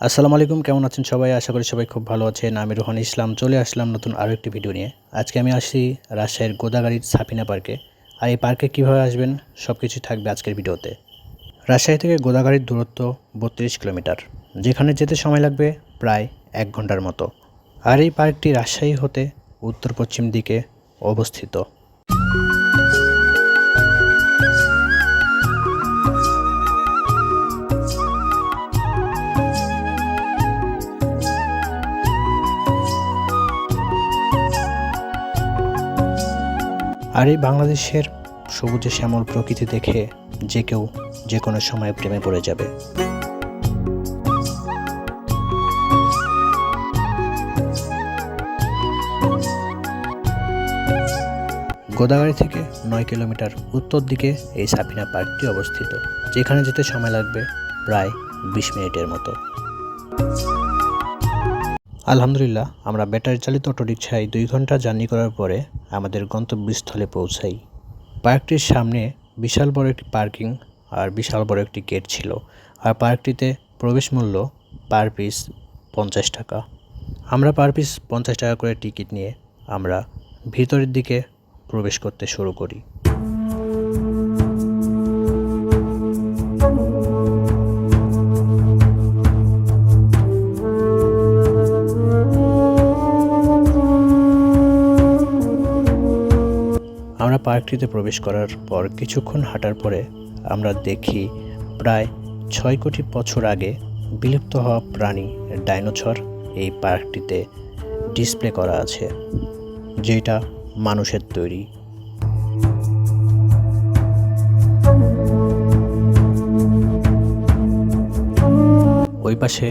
আসসালামু আলাইকুম, কেমন আছেন সবাই? আশা করি সবাই খুব ভালো আছেন। আমি রোহান ইসলাম চলে আসলাম নতুন আরও একটি ভিডিও নিয়ে। আজকে আমি আসছি রাজশাহীর গোদাগাড়ির সাফিনা পার্কে। আর এই পার্কে কীভাবে আসবেন সব কিছুই থাকবে আজকের ভিডিওতে। রাজশাহী থেকে গোদাগাড়ির দূরত্ব 32 কিলোমিটার, যেখানে যেতে সময় লাগবে প্রায় 1 ঘন্টার মতো। আর এই পার্কটি রাজশাহী হতে উত্তর পশ্চিম দিকে অবস্থিত। আর এই বাংলাদেশের সবুজে শ্যামল প্রকৃতি দেখে যে কেউ যে কোনো সময় প্রেমে পড়ে যাবে। গোদাগাড়ি থেকে 9 কিলোমিটার উত্তর দিকে এই সাফিনা পার্কটি অবস্থিত, যেখানে যেতে সময় লাগবে প্রায় 20 মিনিটের মতো। আলহামদুলিল্লাহ, আমরা ব্যাটারি চালিত অটোরিকশায় 2 ঘন্টা জার্নি করার পরে আমাদের গন্তব্যস্থলে পৌঁছাই। পার্কটির সামনে বিশাল বড় একটি পার্কিং আর বিশাল বড় একটি গেট ছিল। আর পার্কটিতে প্রবেশ মূল্য পার পিস 50 টাকা। আমরা পার পিস 50 টাকা করে টিকিট নিয়ে আমরা ভিতরের দিকে প্রবেশ করতে শুরু করি। আমরা পার্কটিতে প্রবেশ করার পর কিছুক্ষণ হাঁটার পরে আমরা দেখি প্রায় 6 কোটি বছর আগে বিলুপ্ত হওয়া প্রাণী ডাইনোসর এই পার্কটিতে ডিসপ্লে করা আছে, যেটা মানুষের তৈরি। ওই পাশে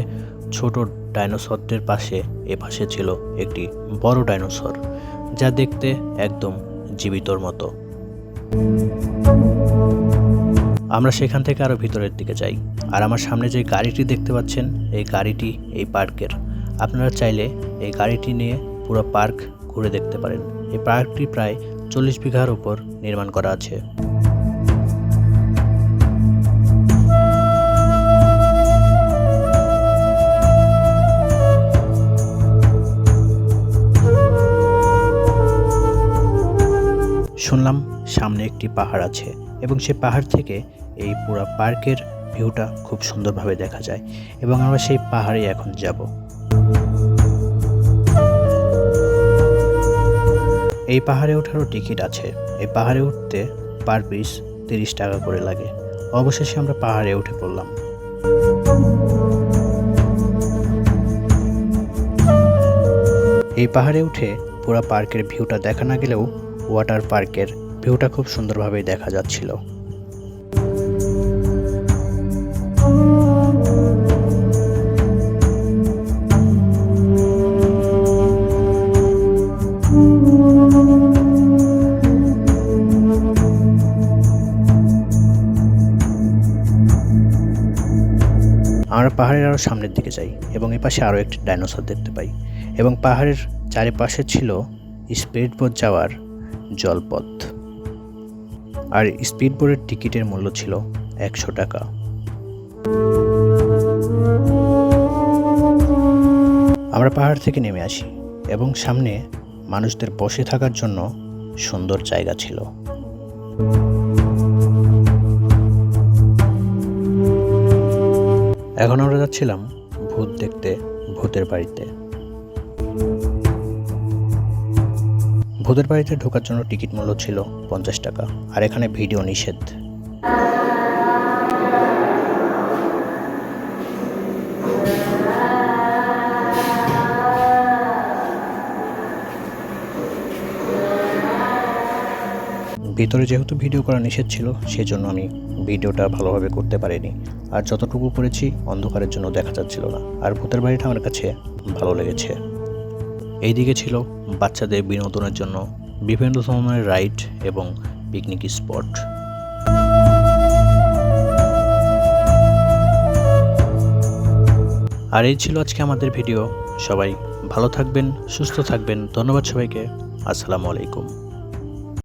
ছোট ডাইনোসরদের পাশে এপাশে ছিল একটি বড় ডাইনোসর, যা দেখতে একদম জীবিতর মতো। আমরা সেখান থেকে আরও ভিতরের দিকে যাই। আর আমার সামনে যে গাড়িটি দেখতে পাচ্ছেন, এই গাড়িটি এই পার্কের। আপনারা চাইলে এই গাড়িটি নিয়ে পুরো পার্ক ঘুরে দেখতে পারেন। এই পার্কটি প্রায় 40 বিঘার উপর নির্মাণ করা আছে। শুনলাম সামনে একটি পাহাড় আছে এবং সেই পাহাড় থেকে এই পুরো পার্কের ভিউটা খুব সুন্দরভাবে দেখা যায় এবং আমরা সেই পাহাড়ে এখন যাব। এই পাহাড়ে ওঠারও টিকিট আছে। এই পাহাড়ে উঠতে পার পিস 30 টাকা করে লাগে। অবশেষে আমরা পাহাড়ে উঠে পড়লাম। এই পাহাড়ে উঠে পুরো পার্কের ভিউটা দেখা না গেলেও ওয়াটার পার্কের ভিউটা খুব সুন্দরভাবে দেখা যাচ্ছিল। আমরা পাহাড়ের আরও সামনের দিকে যাই এবং এই পাশে আরও একটি ডাইনোসর দেখতে পাই এবং পাহাড়ের চারিপাশে ছিল স্পিডবোট যাওয়ার জলপথ। আর স্পিডবোটের টিকিটের মূল্য ছিল 100 টাকা। আমরা পাহাড় থেকে নেমে আসি এবং সামনে মানুষদের বসে থাকার জন্য সুন্দর জায়গা ছিল। এখন আমরা যাচ্ছিলাম ভূত দেখতে ভূতের বাড়িতে। ভূতের বাড়িতে ঢোকার জন্য টিকিট মূল্য ছিল 50 টাকা। আর এখানে ভিডিও নিষেধ। ভিতরে যেহেতু ভিডিও করা নিষেধ ছিল, সেজন্য আমি ভিডিওটা ভালোভাবে করতে পারিনি। আর যতটুকু করেছি অন্ধকারের জন্য দেখা যাচ্ছিল না। আর ভূতের বাড়িটা আমার কাছে ভালো লেগেছে। এইদিকে ছিল বাচ্চাদের বিনোদনের জন্য বিভিন্ন ধরনের রাইড এবং পিকনিক স্পট। আর এই ছিল আজকে আমাদের ভিডিও। সবাই ভালো থাকবেন, সুস্থ থাকবেন। ধন্যবাদ সবাইকে। আসসালামু আলাইকুম।